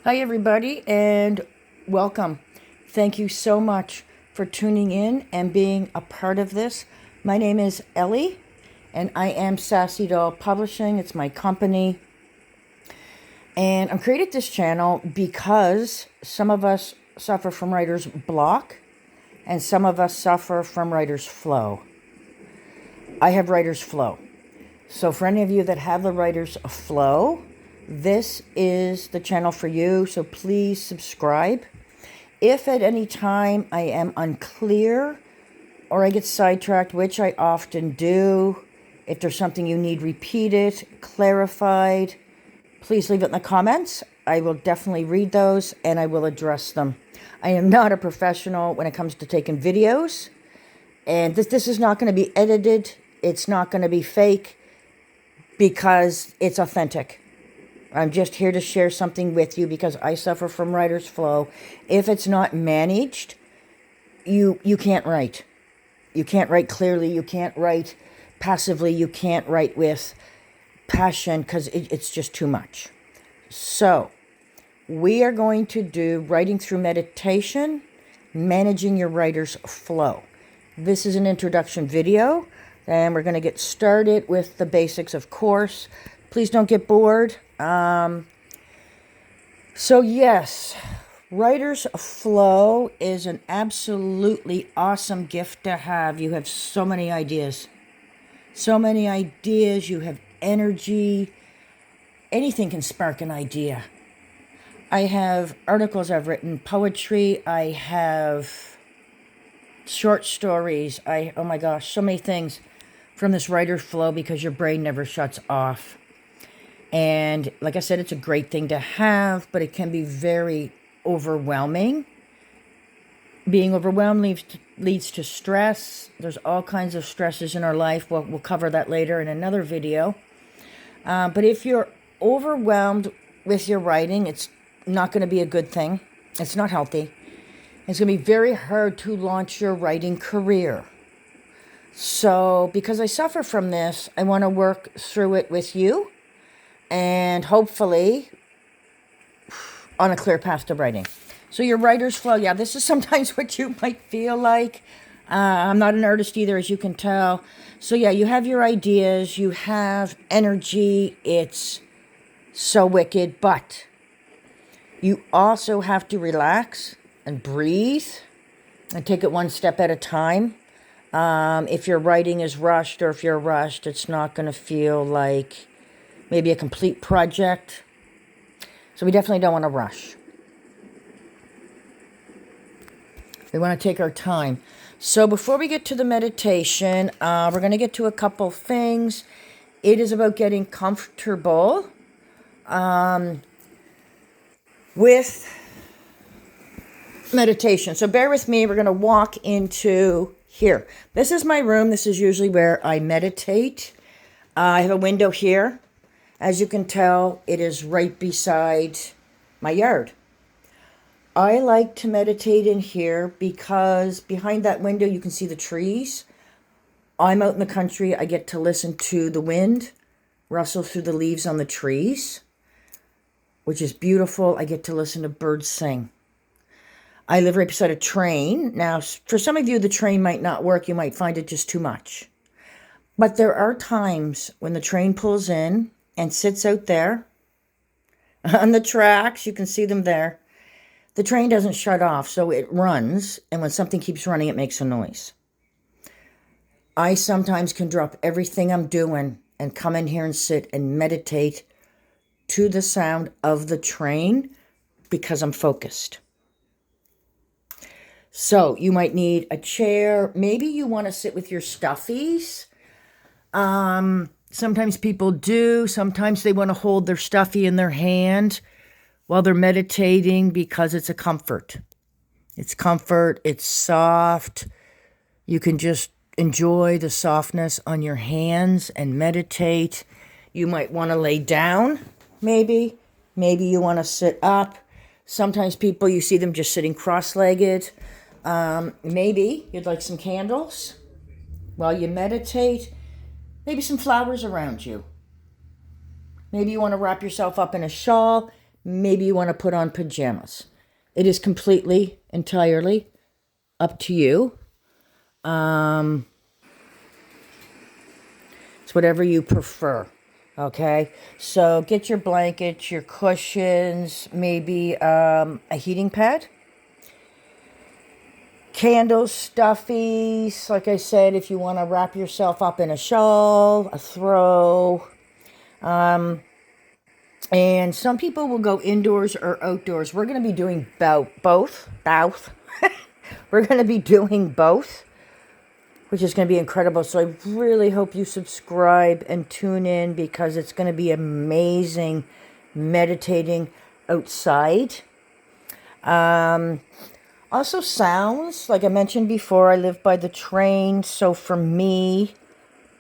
Hi, everybody, and welcome. Thank you so much for tuning in and being a part of this. My name is Ellie, and I am Sassy Doll Publishing. It's my company. And I created this channel because some of us suffer from writer's block, and some of us suffer from writer's flow. I have writer's flow. So for any of you that have the writer's flow, this is the channel for you, so please subscribe. If at any time I am unclear or I get sidetracked, which I often do, if there's something you need repeated, clarified, please leave it in the comments. I will definitely read those and I will address them. I am not a professional when it comes to taking videos, and this is not going to be edited. It's not going to be fake because it's authentic. I'm just here to share something with you because I suffer from writer's flow. If it's not managed, you can't write. You can't write clearly. You can't write passively. You can't write with passion because it's just too much. So we are going to do writing through meditation, managing your writer's flow. This is an introduction video, and we're going to get started with the basics, of course. Please don't get bored. So yes, writer's flow is an absolutely awesome gift to have. You have so many ideas. So many ideas. You have energy. Anything can spark an idea. I have articles I've written, poetry. I have short stories. Oh my gosh, so many things from this writer's flow because your brain never shuts off. And like I said, it's a great thing to have, but it can be very overwhelming. Being overwhelmed leads to stress. There's all kinds of stresses in our life. We'll cover that later in another video. But if you're overwhelmed with your writing, it's not going to be a good thing. It's not healthy. It's going to be very hard to launch your writing career. So because I suffer from this, I want to work through it with you. And hopefully on a clear path to writing. So your writer's flow, yeah, this is sometimes what you might feel like. I'm not an artist either, as you can tell. So yeah, you have your ideas, you have energy. It's so wicked, but you also have to relax and breathe and take it one step at a time. If your writing is rushed, or if you're rushed, it's not going to feel like maybe a complete project. So we definitely don't want to rush. We want to take our time. So before we get to the meditation, we're going to get to a couple things. It is about getting comfortable with meditation. So bear with me. We're going to walk into here. This is my room. This is usually where I meditate. I have a window here. As you can tell, it is right beside my yard. I like to meditate in here because behind that window you can see the trees. I'm out in the country. I get to listen to the wind rustle through the leaves on the trees, which is beautiful. I get to listen to birds sing. I live right beside a train. Now, for some of you, the train might not work. You might find it just too much. But there are times when the train pulls in and sits out there on the tracks. You can see them there. The train doesn't shut off, so it runs, and when something keeps running, it makes a noise. I sometimes can drop everything I'm doing and come in here and sit and meditate to the sound of the train because I'm focused. So you might need a chair. Maybe you want to sit with your stuffies. Sometimes people do. Sometimes they want to hold their stuffy in their hand while they're meditating because it's a comfort. It's comfort. It's soft. You can just enjoy the softness on your hands and meditate. You might want to lay down, maybe. Maybe you want to sit up. Sometimes people, you see them just sitting cross-legged. Maybe you'd like some candles while you meditate. Maybe some flowers around you. Maybe you want to wrap yourself up in a shawl. maybe you want to put on pajamas. It is completely, entirely up to you. It's whatever you prefer. Okay, so get your blankets, your cushions, maybe a heating pad, candles, stuffies. Like I said, if you want to wrap yourself up in a shawl, a throw. And some people will go indoors or outdoors. We're going to be doing both. We're going to be doing both, which is going to be incredible. So I really hope you subscribe and tune in, because it's going to be amazing meditating outside. Also sounds, like I mentioned before, I live by the train. So for me,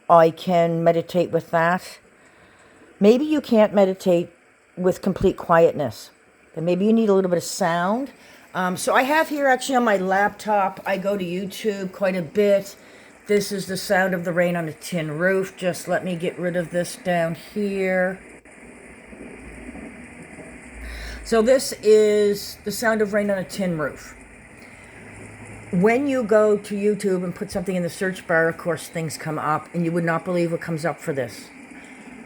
I can meditate with that. Maybe you can't meditate with complete quietness, and maybe you need a little bit of sound. So I have here actually on my laptop, I go to YouTube quite a bit. This is the sound of the rain on a tin roof. Just let me get rid of this down here. So this is the sound of rain on a tin roof. When you go to YouTube and put something in the search bar, of course, things come up, and you would not believe what comes up for this.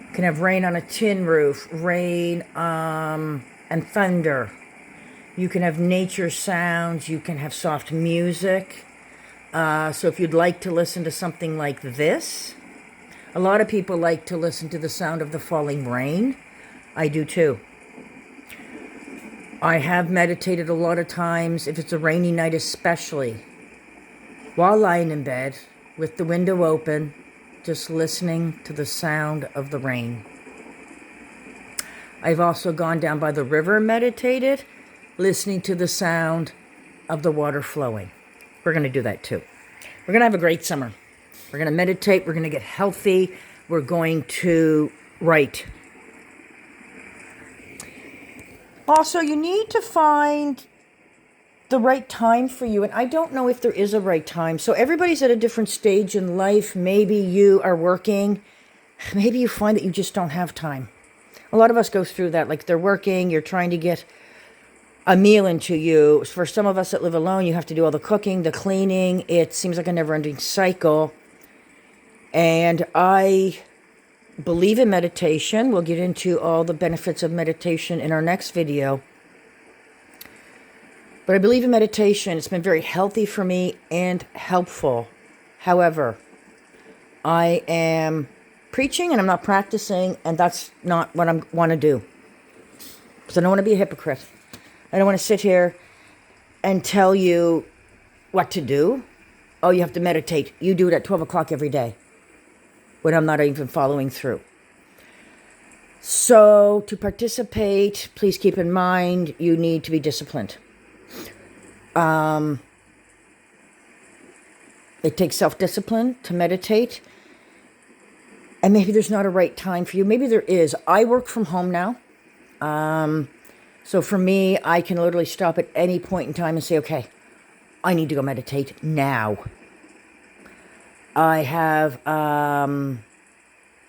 You can have rain on a tin roof, rain and thunder. You can have nature sounds. You can have soft music. So if you'd like to listen to something like this, a lot of people like to listen to the sound of the falling rain. I do too. I have meditated a lot of times, if it's a rainy night especially, while lying in bed with the window open, just listening to the sound of the rain. I've also gone down by the river and meditated, listening to the sound of the water flowing. We're going to do that too. We're going to have a great summer. We're going to meditate. We're going to get healthy. We're going to write. Also, you need to find the right time for you. And I don't know if there is a right time. So everybody's at a different stage in life. Maybe you are working. Maybe you find that you just don't have time. A lot of us go through that. Like, they're working. You're trying to get a meal into you. For some of us that live alone, you have to do all the cooking, the cleaning. It seems like a never-ending cycle. And I believe in meditation. We'll get into all the benefits of meditation in our next video. But I believe in meditation. It's been very healthy for me and helpful. However, I am preaching and I'm not practicing, and that's not what I want to do. Because I don't want to be a hypocrite. I don't want to sit here and tell you what to do. Oh, you have to meditate. You do it at 12 o'clock every day, when I'm not even following through. So to participate, please keep in mind, you need to be disciplined. It takes self-discipline to meditate. And maybe there's not a right time for you. Maybe there is. I work from home now. So for me, I can literally stop at any point in time and say, okay, I need to go meditate now. I have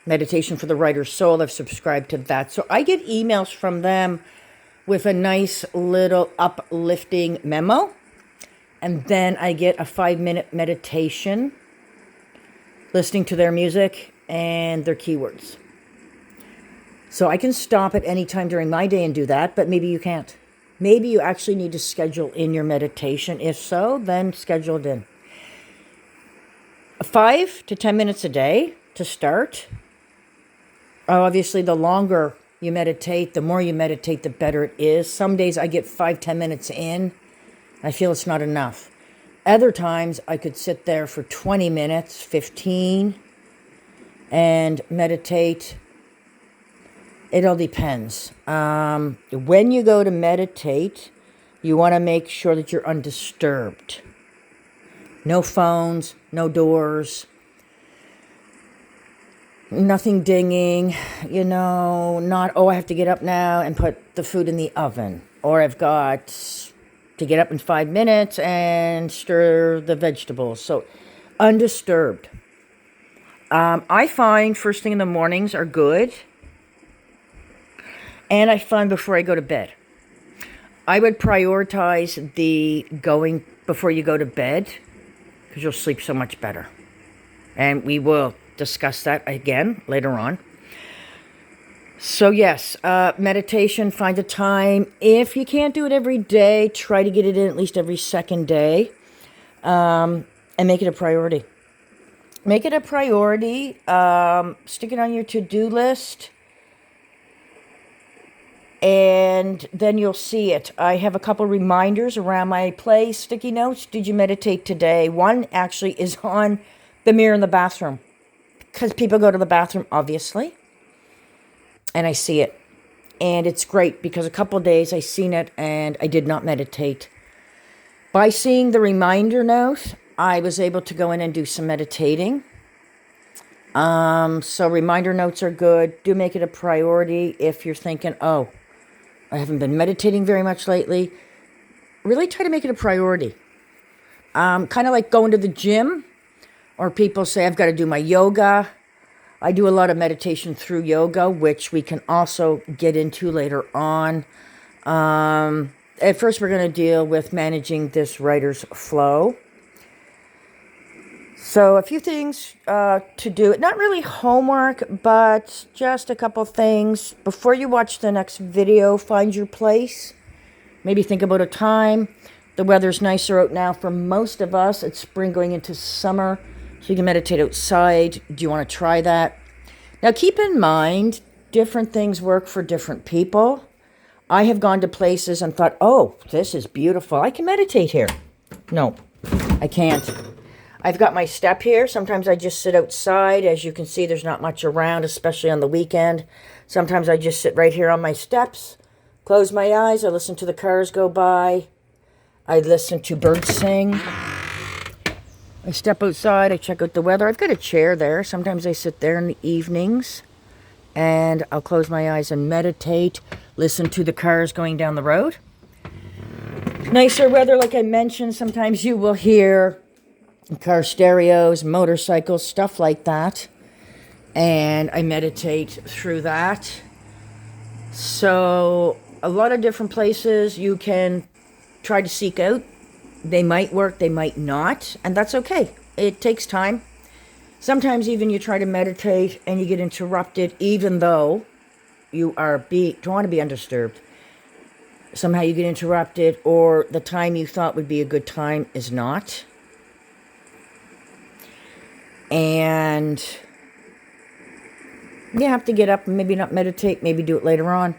Meditation for the Writer's Soul. I've subscribed to that. So I get emails from them with a nice little uplifting memo. And then I get a 5-minute meditation, listening to their music and their keywords. So I can stop at any time during my day and do that, but maybe you can't. Maybe you actually need to schedule in your meditation. If so, then schedule it in. 5 to 10 minutes a day to start. Obviously, the longer you meditate, the more you meditate, the better it is. Some days I get 5-10 minutes in. I feel it's not enough. Other times I could sit there for 20 minutes, 15, and meditate. It all depends. When you go to meditate, you want to make sure that you're undisturbed. No phones, no doors, nothing dinging, not, I have to get up now and put the food in the oven. Or I've got to get up in 5 minutes and stir the vegetables. So undisturbed. I find first thing in the mornings are good. And I find before I go to bed. I would prioritize the going before you go to bed because you'll sleep so much better. And we will discuss that again later on. So yes, meditation, find a time. If you can't do it every day, try to get it in at least every second day. And make it a priority. Make it a priority. Stick it on your to-do list. And then you'll see it. I have a couple reminders around my place, sticky notes. Did you meditate today? One actually is on the mirror in the bathroom. Because people go to the bathroom, obviously. And I see it. And it's great because a couple of days I seen it and I did not meditate. By seeing the reminder note, I was able to go in and do some meditating. So reminder notes are good. Do make it a priority if you're thinking, oh, I haven't been meditating very much lately. Really try to make it a priority. Kind of like going to the gym, or people say, I've got to do my yoga. I do a lot of meditation through yoga, which we can also get into later on. At first, we're going to deal with managing this writer's flow. So a few things to do. Not really homework, but just a couple things. Before you watch the next video, find your place. Maybe think about a time. The weather's nicer out now for most of us. It's spring going into summer, so you can meditate outside. Do you want to try that? Now keep in mind, different things work for different people. I have gone to places and thought, oh, this is beautiful. I can meditate here. No, I can't. I've got my step here. Sometimes I just sit outside. As you can see, there's not much around, especially on the weekend. Sometimes I just sit right here on my steps, close my eyes. I listen to the cars go by. I listen to birds sing. I step outside. I check out the weather. I've got a chair there. Sometimes I sit there in the evenings, and I'll close my eyes and meditate, listen to the cars going down the road. Nicer weather, like I mentioned. Sometimes you will hear car stereos, motorcycles, stuff like that. And I meditate through that. So a lot of different places you can try to seek out. They might work, they might not, and that's okay. It takes time. Sometimes even you try to meditate and you get interrupted, even though you don't want to be undisturbed. Somehow you get interrupted, or the time you thought would be a good time is not. And you have to get up and maybe not meditate, maybe do it later on.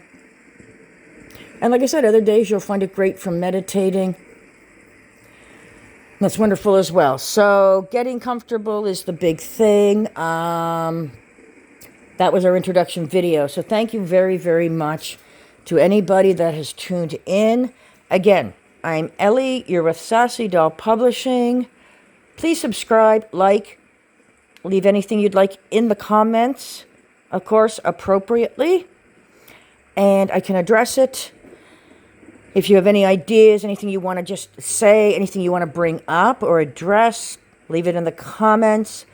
And like I said, other days you'll find it great from meditating. That's wonderful as well. So getting comfortable is the big thing. That was our introduction video. So thank you very, very much to anybody that has tuned in. Again, I'm Ellie. You're with Sassy Doll Publishing. Please subscribe, like, leave anything you'd like in the comments, of course, appropriately. And I can address it. If you have any ideas, anything you want to just say, anything you want to bring up or address, leave it in the comments.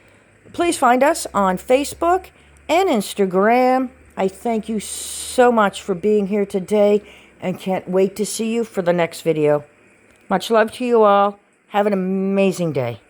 Please find us on Facebook and Instagram. I thank you so much for being here today and can't wait to see you for the next video. Much love to you all. Have an amazing day.